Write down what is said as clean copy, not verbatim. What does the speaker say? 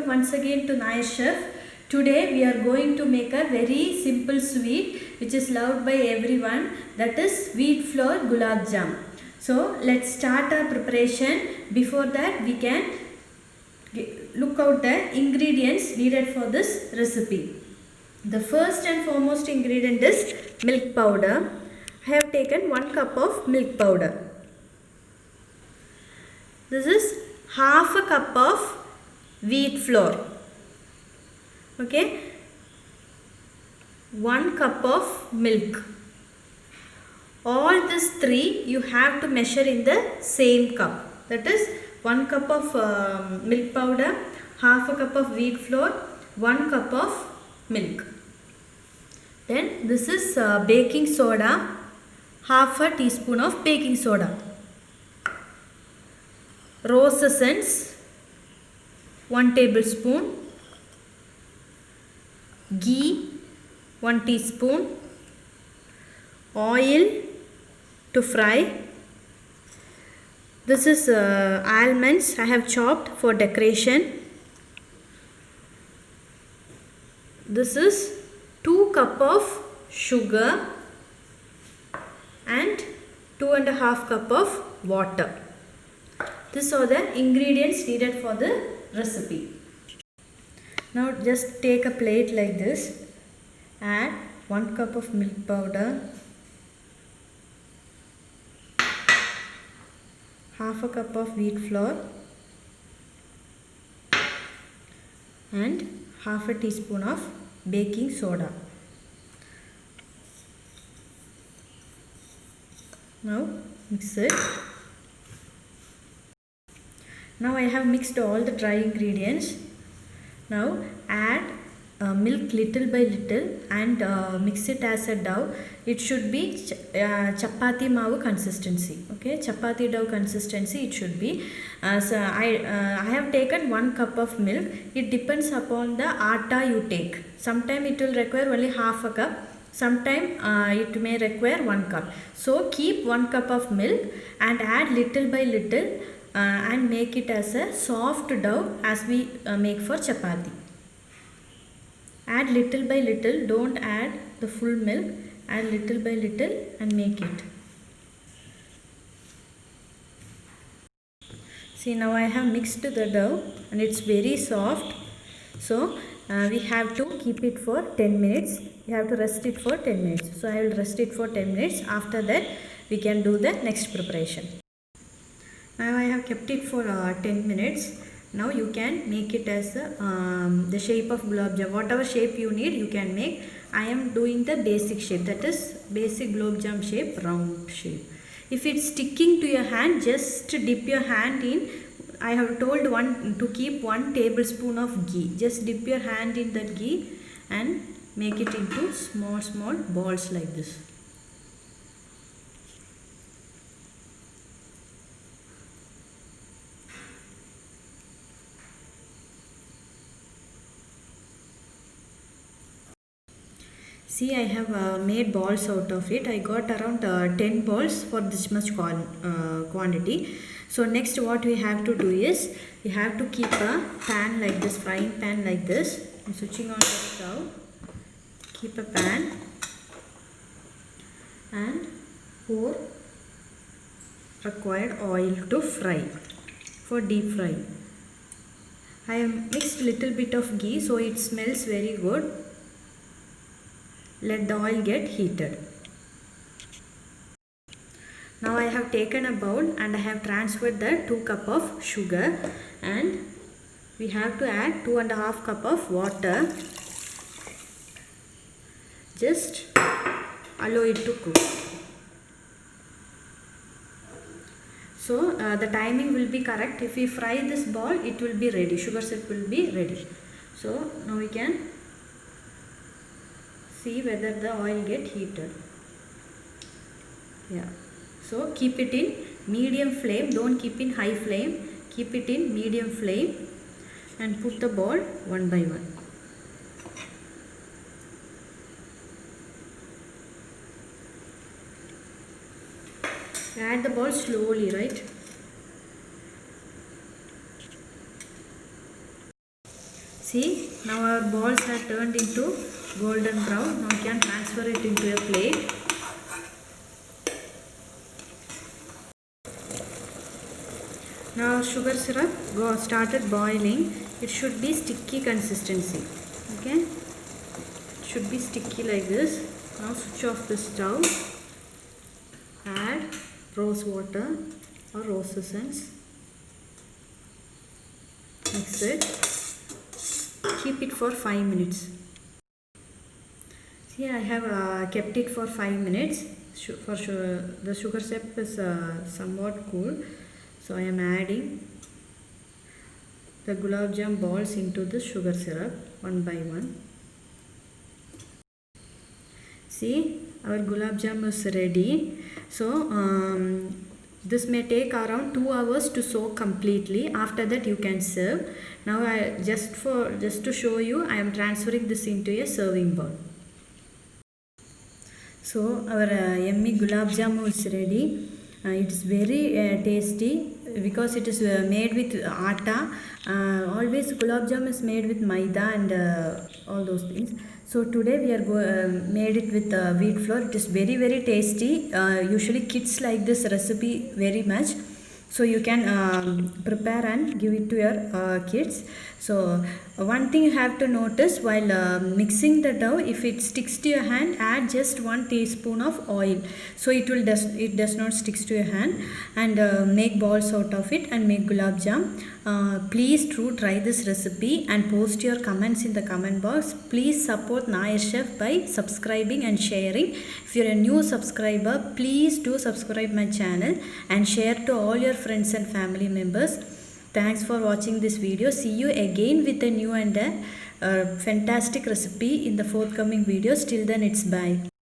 welcome once again to Naya Chef. Today we are going to make a very simple sweet which is loved by everyone, that is wheat flour gulab jam. So let's start our preparation. Before that we can look out the ingredients needed for this recipe. The first and foremost ingredient is milk powder. I have taken 1 cup of milk powder. This is half a cup of wheat flour. Okay, 1 cup of milk. All these three you have to measure in the same cup. That is 1 cup of milk powder, half a cup of wheat flour, 1 cup of milk. Then this is baking soda, half a teaspoon of baking soda. Rose essence 1 tablespoon, ghee 1 teaspoon, oil to fry. This is almonds I have chopped for decoration. This is 2 cup of sugar and 2.5 cup of water. These are the ingredients needed for the recipe. Now just take a plate like this, add 1 cup of milk powder, half a cup of wheat flour and half a teaspoon of baking soda. Now mix it. Now I have mixed all the dry ingredients. Now add milk little by little and mix it as a dough. It should be chapati mavu consistency. Okay, chapati dough consistency it should be. So I have taken 1 cup of milk. It depends upon the atta you take. Sometime it will require only half a cup. Sometime it may require 1 cup. So keep 1 cup of milk and add little by little and make it as a soft dough as we make for chapati. Add little by little, don't add the full milk, add little by little and make it. See, now I have mixed the dough and it's very soft. So we have to keep it for 10 minutes. You have to rest it for 10 minutes. So I will rest it for 10 minutes. After that we can do the next preparation. Now I have kept it for 10 minutes. Now you can make it as the shape of gulab jam. Whatever shape you need you can make. I am doing the basic shape, that is basic gulab jam shape, round shape. If it's sticking to your hand, just dip your hand in. I have told to keep 1 tablespoon of ghee. Just dip your hand in that ghee and make it into small balls like this. See, I have made balls out of it. I got around 10 balls for this much quantity. So next what we have to do is, we have to keep a pan like this, frying pan like this. I'm switching on the stove. Keep a pan and pour required oil to fry, for deep fry. I have mixed little bit of ghee so it smells very good. Let the oil get heated. Now I have taken a bowl and I have transferred the 2 cup of sugar and we have to add 2.5 cup of water. Just allow it to cook. So the timing will be correct. If we fry this ball, it will be ready. Sugar syrup will be ready. So now we can see whether the oil get heated. Yeah. So keep it in medium flame. Don't keep in high flame. Keep it in medium flame and put the ball one by one. Add the ball slowly, right? See, now our balls are turned into golden brown. Now we can transfer it into a plate. Now sugar syrup started boiling. It should be sticky consistency. Okay, it should be sticky like this. Now switch off the stove. Add rose water or rose essence. Mix it. Keep it for 5 minutes. See, I have kept it for 5 minutes. For sure, the sugar syrup is somewhat cool. So I am adding the gulab jam balls into the sugar syrup one by one. See, our gulab jam is ready. So this may take around 2 hours to soak completely. After that you can serve. Now just to show you, I am transferring this into a serving bowl. So our yummy gulab jamun is ready. It is very tasty because it is made with atta. Always gulab jamun is made with maida and all those things. So today we are made it with wheat flour. It is very tasty. Usually kids like this recipe very much. So you can prepare and give it to your kids. So one thing you have to notice while mixing the dough, if it sticks to your hand, add just 1 teaspoon of oil. So it does not stick to your hand, and make balls out of it and make gulab jam. Please try this recipe and post your comments in the comment box. Please support Nair Chef by subscribing and sharing. If you are a new subscriber, please do subscribe my channel and share to all your friends and family members. Thanks for watching this video. See you again with a new and a fantastic recipe in the forthcoming videos. Till then, it's bye.